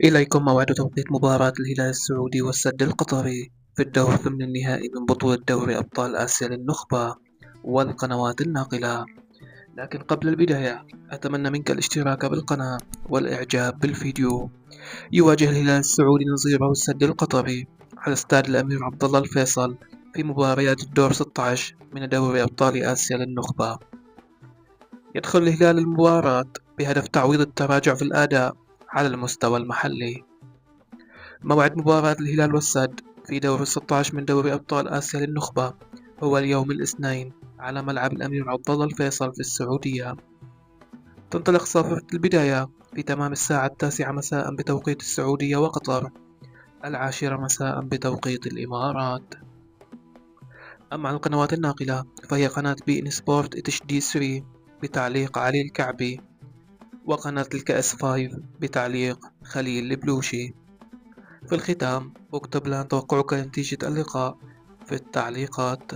إليكم موعد توقيت مباراة الهلال السعودي والسد القطري في الدور ثمن النهائي من بطولة دوري أبطال آسيا للنخبة والقنوات الناقلة. لكن قبل البداية أتمنى منك الاشتراك بالقناة والإعجاب بالفيديو. يواجه الهلال السعودي نظيره السد القطري على استاد الأمير عبدالله الفيصل في مباريات الدور 16 من دوري أبطال آسيا للنخبة. يدخل الهلال المباراة بهدف تعويض التراجع في الأداء على المستوى المحلي. موعد مباراة الهلال والسد في دور 16 من دوري أبطال آسيا للنخبة هو اليوم الاثنين على ملعب الأمير عبدالله الفيصل في السعودية. تنطلق صافرة البداية في تمام الساعة 9 مساء بتوقيت السعودية وقطر، 10 مساء بتوقيت الإمارات. أما عن القنوات الناقلة فهي قناة بي إن سبورت اتش دي 3 بتعليق علي الكعبي، وقناة الكأس 5 بتعليق خليل البلوشي. في الختام اكتب لنا توقعك لنتيجة اللقاء في التعليقات.